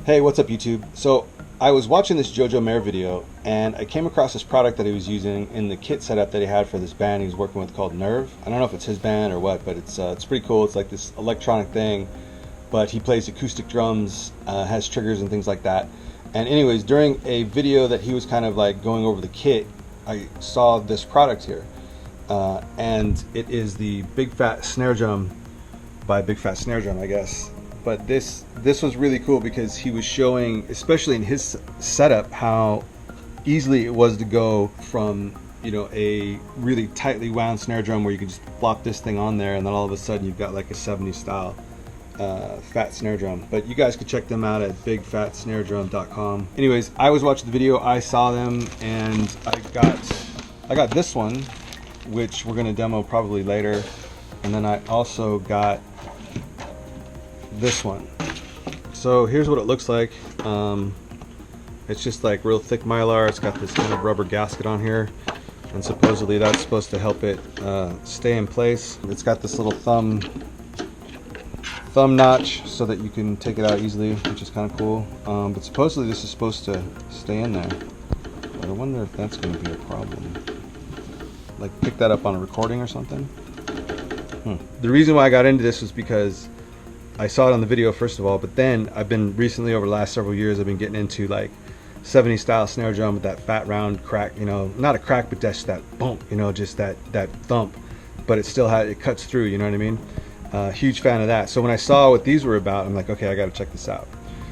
Hey, what's up YouTube? So I was watching this JoJo Mayer video and I came across this product that he was using in the kit setup that he had for this band he was working with called Nerve. I don't know if it's his band or what, but it's pretty cool. It's like this electronic thing, but he plays acoustic drums, has triggers and things like that. And anyways, during a video that he was kind of like going over the kit, I saw this product here. And it is the Big Fat Snare Drum by Big Fat Snare Drum, I guess. But this was really cool because he was showing, especially in his setup, how easily it was to go from, you know, a really tightly wound snare drum where you can just flop this thing on there and then all of a sudden you've got like a 70s style fat snare drum. But you guys could check them out at bigfatsnaredrum.com. Anyways, I was watching the video, I saw them, and I got this one, which we're gonna demo probably later, and then I also got this one. So here's what it looks like. It's just like real thick mylar. It's got this kind of rubber gasket on here, and supposedly that's supposed to help it stay in place. It's got this little thumb notch so that you can take it out easily, which is kind of cool. But supposedly this is supposed to stay in there. But I wonder if that's going to be a problem. Like pick that up on a recording or something. The reason why I got into this was because I saw it on the video first of all, but then I've been recently, over the last several years, I've been getting into like 70s style snare drum with that fat round crack, you know, not a crack, but just that bump, you know, just that thump, but it still it cuts through, you know what I mean? Huge fan of that. So when I saw what these were about, I'm like, okay, I got to check this out.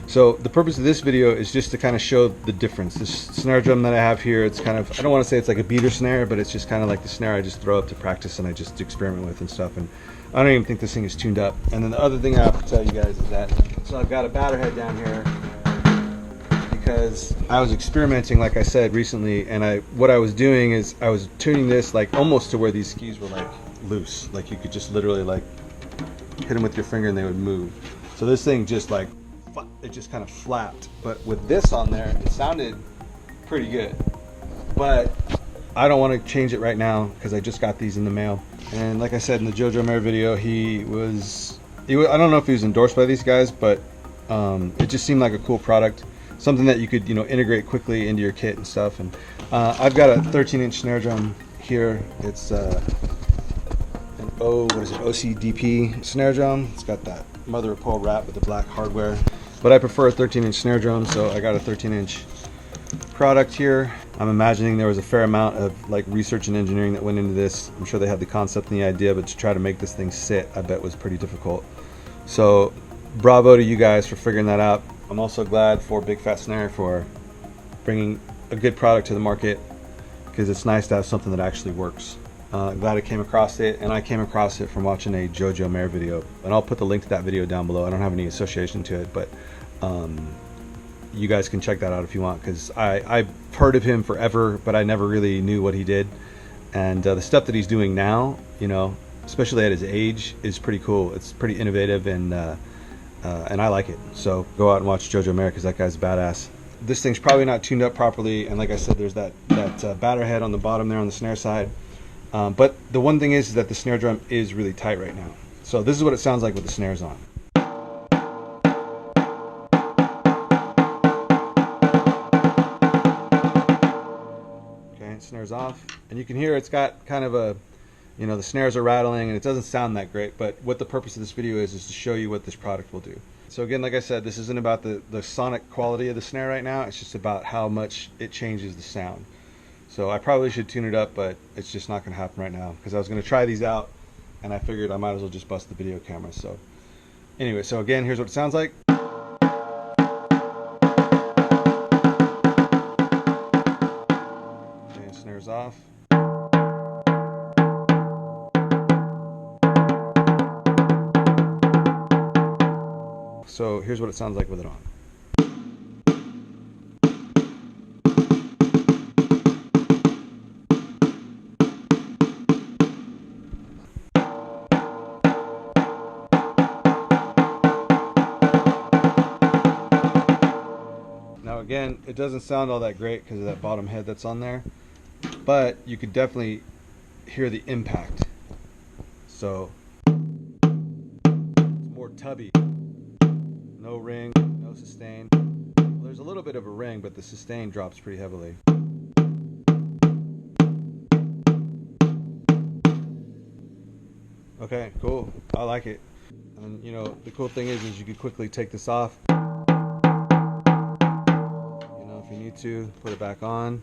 So the purpose of this video is just to kind of show the difference. This snare drum that I have here, it's kind of, I don't want to say it's like a beater snare, but it's just kind of like the snare I just throw up to practice and I just experiment with and stuff. And I don't even think this thing is tuned up. And then the other thing I have to tell you guys is that, so I've got a batter head down here because I was experimenting, like I said, recently, and what I was doing is I was tuning this like almost to where these keys were like loose. Like you could just literally like hit them with your finger and they would move. So this thing just like, it just kind of flapped. But with this on there, it sounded pretty good. But I don't want to change it right now because I just got these in the mail. And like I said in the JoJo Mayer video, he was I don't know if he was endorsed by these guys, but it just seemed like a cool product, something that you could, you know, integrate quickly into your kit and stuff. And I've got a 13-inch snare drum here. It's an OCDP snare drum. It's got that mother of pearl wrap with the black hardware, but I prefer a 13-inch snare drum, so I got a 13-inch product here. I'm imagining there was a fair amount of like research and engineering that went into this. I'm sure they had the concept and the idea, but to try to make this thing sit, I bet was pretty difficult. So bravo to you guys for figuring that out. I'm also glad for Big Fat Snare for bringing a good product to the market, because it's nice to have something that actually works. Glad I came across it, and I came across it from watching a JoJo Mayer video, and I'll put the link to that video down below. I don't have any association to it, but you guys can check that out if you want, because I've heard of him forever, but I never really knew what he did. And the stuff that he's doing now, you know, especially at his age, is pretty cool. It's pretty innovative, and I like it. So go out and watch JoJo Mayer, because that guy's badass. This thing's probably not tuned up properly, and like I said, there's that batter head on the bottom there on the snare side. But the one thing is that the snare drum is really tight right now. So this is what it sounds like with the snares on. Okay, snares off, and you can hear it's got kind of a, you know, the snares are rattling and it doesn't sound that great, but what the purpose of this video is to show you what this product will do. So again, like I said, this isn't about the sonic quality of the snare right now, it's just about how much it changes the sound. So I probably should tune it up, but it's just not going to happen right now, because I was going to try these out and I figured I might as well just bust the video camera. So anyway, so again, here's what it sounds like. Okay, snares off. So here's what it sounds like with it on. Now again, it doesn't sound all that great because of that bottom head that's on there, but you could definitely hear the impact. So it's more tubby. No ring, no sustain. there's a little bit of a ring, but the sustain drops pretty heavily. Okay, cool. I like it. And you know, the cool thing is you could quickly take this off. You know, if you need to, put it back on.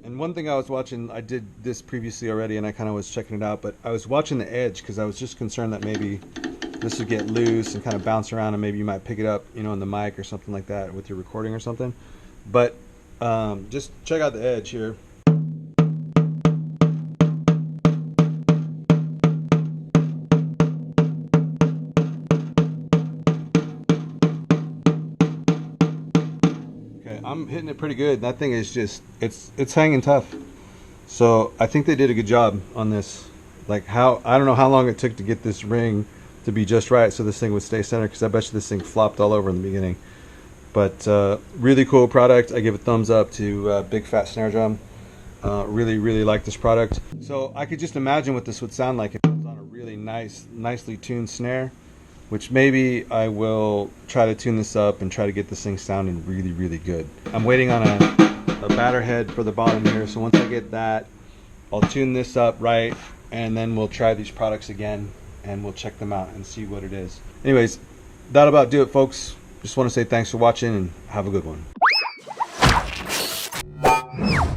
And one thing I was watching, I did this previously already and I kind of was checking it out, but I was watching the edge because I was just concerned that maybe this would get loose and kind of bounce around and maybe you might pick it up, you know, in the mic or something like that with your recording or something. But just check out the edge here. I'm hitting it pretty good. That thing is just, it's hanging tough. So I think they did a good job on this. Like I don't know how long it took to get this ring to be just right so this thing would stay centered, because I bet you this thing flopped all over in the beginning. But really cool product. I give a thumbs up to Big Fat Snare Drum. Really like this product. So I could just imagine what this would sound like if it was on a really nicely tuned snare, which maybe I will try to tune this up and try to get this thing sounding really good. I'm waiting on a batter head for the bottom here, so once I get that, I'll tune this up right, and then we'll try these products again and we'll check them out and see what it is. Anyways, that'll about do it, folks. Just want to say thanks for watching and have a good one.